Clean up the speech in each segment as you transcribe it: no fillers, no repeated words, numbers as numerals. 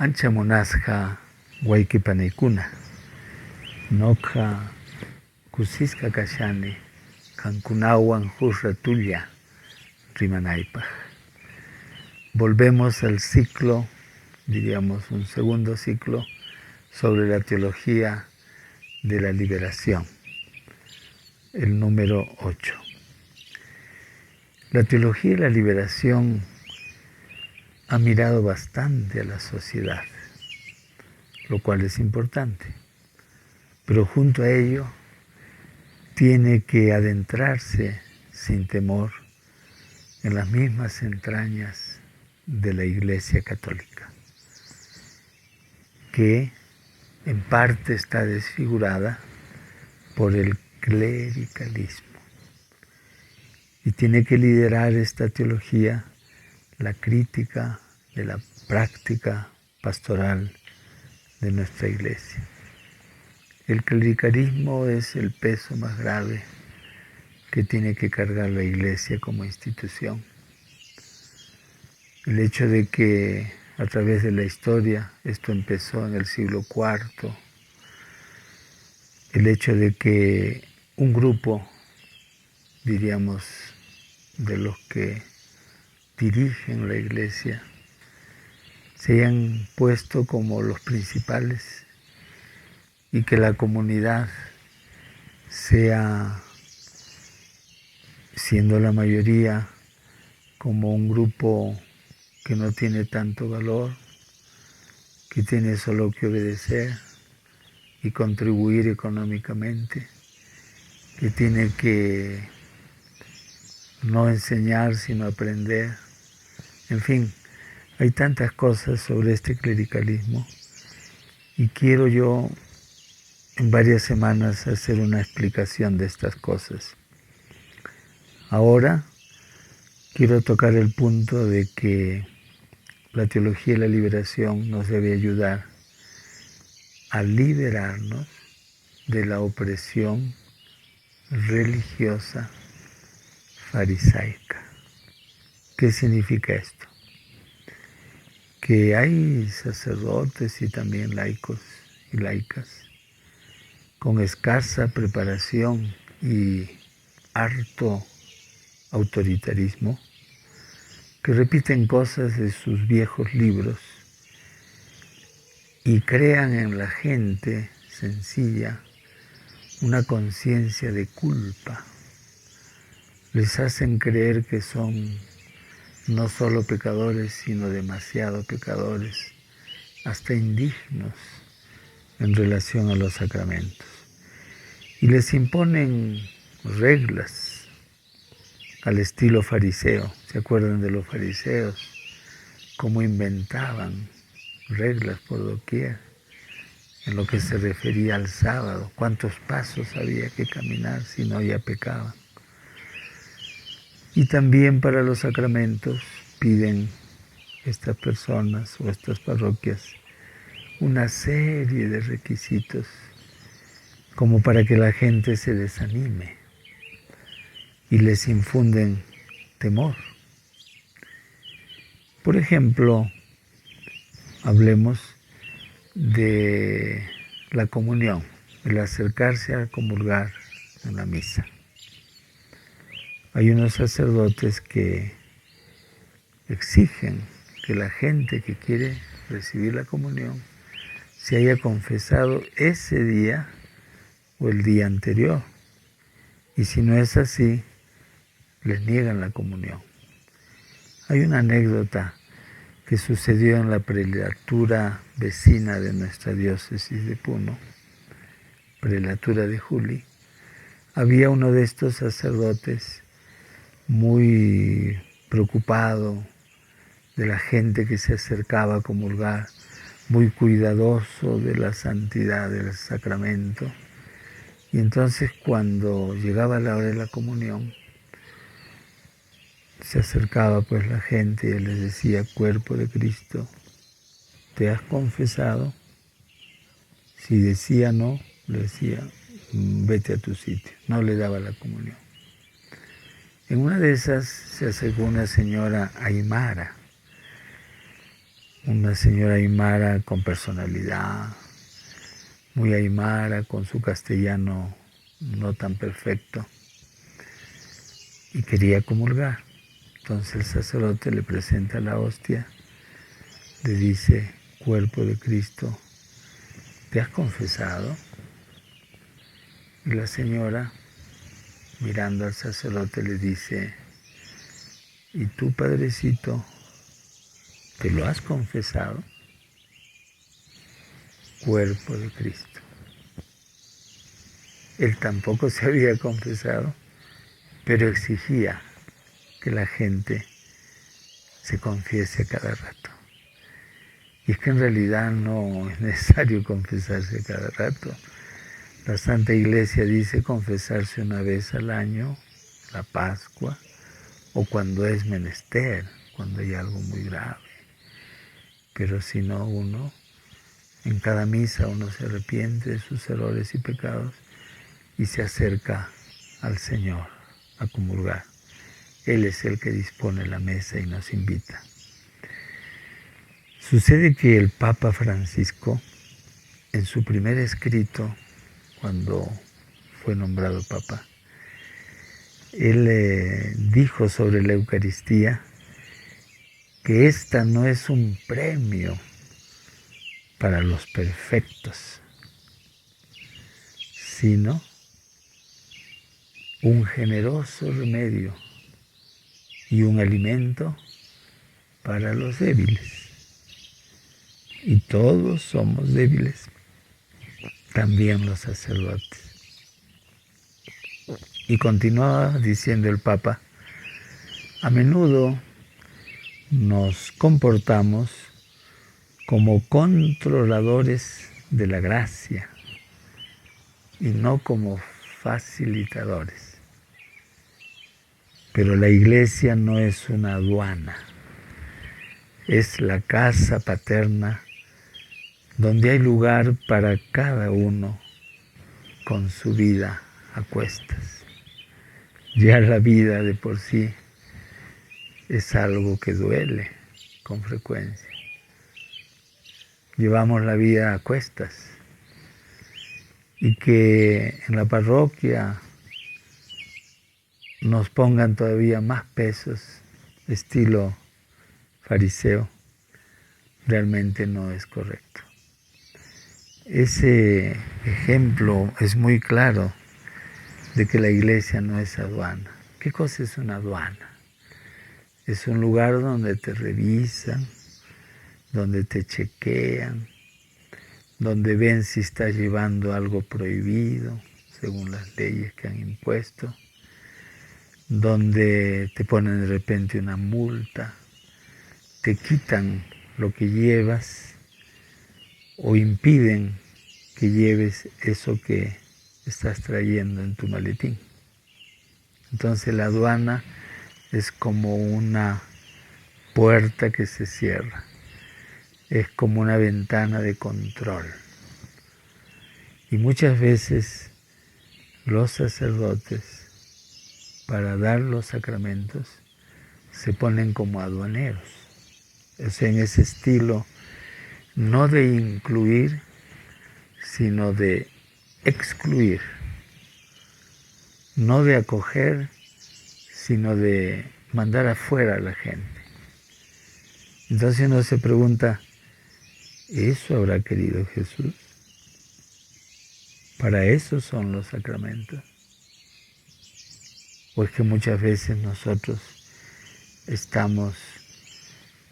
Ancha monasja Huayquipanikuna, Nokja Kusisqa kashani, Kankunawan Hurratulla, Rimanaypaj. Volvemos al ciclo, diríamos un segundo ciclo, sobre la teología de la liberación, el número 8. La teología de la liberación ha mirado bastante a la sociedad, lo cual es importante, pero junto a ello tiene que adentrarse sin temor en las mismas entrañas de la Iglesia Católica, que en parte está desfigurada por el clericalismo. Y tiene que liderar esta teología la crítica de la práctica pastoral de nuestra Iglesia. El clericalismo es el peso más grave que tiene que cargar la Iglesia como institución. El hecho de que a través de la historia, esto empezó en el siglo IV, el hecho de que un grupo, diríamos, de los que dirigen la Iglesia, se hayan puesto como los principales y que la comunidad sea, siendo la mayoría, como un grupo que no tiene tanto valor, que tiene solo que obedecer y contribuir económicamente, que tiene que no enseñar sino aprender. En fin, hay tantas cosas sobre este clericalismo y quiero yo en varias semanas hacer una explicación de estas cosas. Ahora quiero tocar el punto de que la teología de la liberación nos debe ayudar a liberarnos de la opresión religiosa farisaica. ¿Qué significa esto? Que hay sacerdotes y también laicos y laicas con escasa preparación y harto autoritarismo que repiten cosas de sus viejos libros y crean en la gente sencilla una conciencia de culpa. Les hacen creer que son no solo pecadores, sino demasiado pecadores, hasta indignos en relación a los sacramentos. Y les imponen reglas al estilo fariseo. ¿Se acuerdan de los fariseos? Cómo inventaban reglas por doquier en lo que se refería al sábado, cuántos pasos había que caminar, si no ya pecaban. Y también para los sacramentos piden estas personas o estas parroquias una serie de requisitos como para que la gente se desanime y les infunden temor. Por ejemplo, hablemos de la comunión, el acercarse a comulgar en la misa. Hay unos sacerdotes que exigen que la gente que quiere recibir la comunión se haya confesado ese día o el día anterior. Y si no es así, les niegan la comunión. Hay una anécdota que sucedió en la prelatura vecina de nuestra diócesis de Puno, prelatura de Juli. Había uno de estos sacerdotes muy preocupado de la gente que se acercaba a comulgar, muy cuidadoso de la santidad del sacramento. Y entonces cuando llegaba la hora de la comunión, se acercaba pues la gente y les decía: cuerpo de Cristo, ¿te has confesado? Si decía no, le decía: vete a tu sitio. No le daba la comunión. En una de esas se acercó una señora aymara una señora aymara con personalidad, muy aymara, con su castellano no tan perfecto, y quería comulgar. Entonces el sacerdote le presenta la hostia, le dice: cuerpo de Cristo, ¿te has confesado? Y la señora, mirando al sacerdote, le dice: ¿y tú, padrecito, te lo has confesado? Cuerpo de Cristo. Él tampoco se había confesado, pero exigía que la gente se confiese cada rato. Y es que en realidad no es necesario confesarse cada rato. La Santa Iglesia dice confesarse una vez al año, la Pascua, o cuando es menester, cuando hay algo muy grave. Pero si no, en cada misa uno se arrepiente de sus errores y pecados y se acerca al Señor a comulgar. Él es el que dispone la mesa y nos invita. Sucede que el Papa Francisco, en su primer escrito, cuando fue nombrado Papa, él dijo sobre la Eucaristía que esta no es un premio para los perfectos, sino un generoso remedio y un alimento para los débiles. Y todos somos débiles, también los sacerdotes. Y continuaba diciendo el Papa: a menudo nos comportamos como controladores de la gracia y no como facilitadores. Pero la Iglesia no es una aduana, es la casa paterna donde hay lugar para cada uno con su vida a cuestas. Ya la vida de por sí es algo que duele con frecuencia. Llevamos la vida a cuestas y que en la parroquia nos pongan todavía más pesos, estilo fariseo, realmente no es correcto. Ese ejemplo es muy claro de que la Iglesia no es aduana. ¿Qué cosa es una aduana? Es un lugar donde te revisan, donde te chequean, donde ven si estás llevando algo prohibido, según las leyes que han impuesto, donde te ponen de repente una multa, te quitan lo que llevas o impiden que lleves eso que estás trayendo en tu maletín. Entonces la aduana es como una puerta que se cierra, es como una ventana de control. Y muchas veces los sacerdotes, para dar los sacramentos, se ponen como aduaneros. O sea, en ese estilo, no de incluir, sino de excluir. No de acoger, sino de mandar afuera a la gente. Entonces uno se pregunta, ¿eso habrá querido Jesús? ¿Para eso son los sacramentos? ¿O es que muchas veces nosotros estamos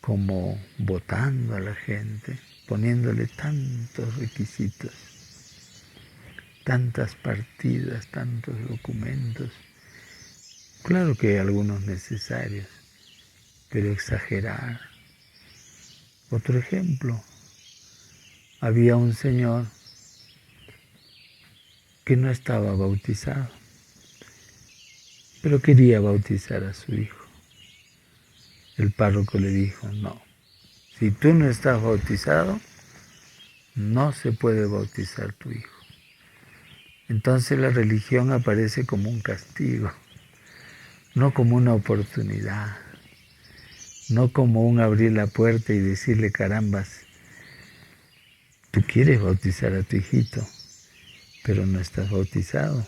como votando a la gente, poniéndole tantos requisitos, tantas partidas, tantos documentos? Claro que hay algunos necesarios, pero exagerar. Otro ejemplo, había un señor que no estaba bautizado, pero quería bautizar a su hijo. El párroco le dijo: no, si tú no estás bautizado, no se puede bautizar tu hijo. Entonces la religión aparece como un castigo, no como una oportunidad. no como un abrir la puerta y decirle, carambas, tú quieres bautizar a tu hijito, pero no estás bautizado.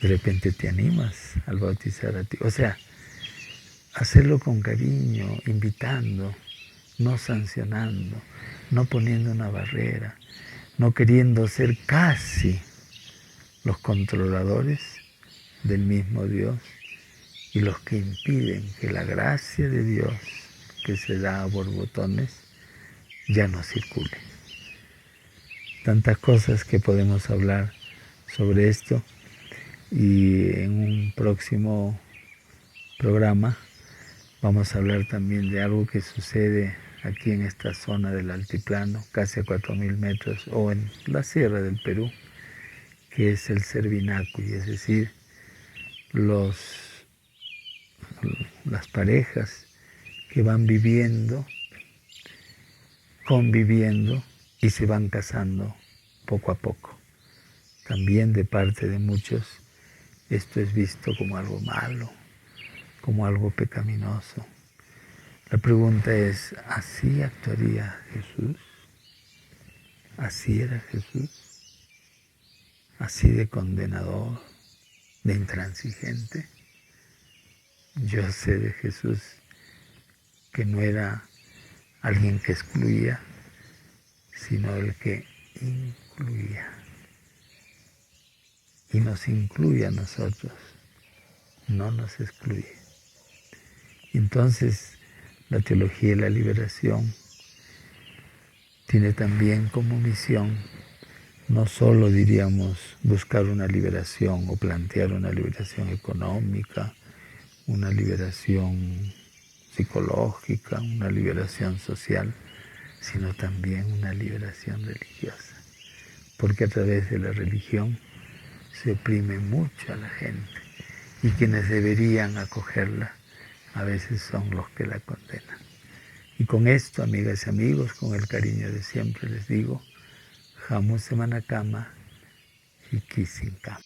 De repente te animas al bautizar a ti. O sea, hacerlo con cariño, invitando, no sancionando, no poniendo una barrera, no queriendo ser casi los controladores del mismo Dios y los que impiden que la gracia de Dios que se da a borbotones ya no circule. Tantas cosas que podemos hablar sobre esto, y en un próximo programa vamos a hablar también de algo que sucede aquí en esta zona del altiplano, casi a 4.000 metros, o en la sierra del Perú, que es el Servinácuy, es decir, las parejas que van viviendo, conviviendo y se van casando poco a poco. También de parte de muchos esto es visto como algo malo, como algo pecaminoso. La pregunta es, ¿así actuaría Jesús? ¿Así era Jesús? ¿Así de condenador, de intransigente? Yo sé de Jesús que no era alguien que excluía, sino el que incluía. Y nos incluye a nosotros, no nos excluye. Entonces, la teología de la liberación tiene también como misión no solo, diríamos, buscar una liberación o plantear una liberación económica, una liberación psicológica, una liberación social, sino también una liberación religiosa. Porque a través de la religión se oprime mucho a la gente y quienes deberían acogerla a veces son los que la condenan. Y con esto, amigas y amigos, con el cariño de siempre les digo, Hamu Semanakama y Kisinkama.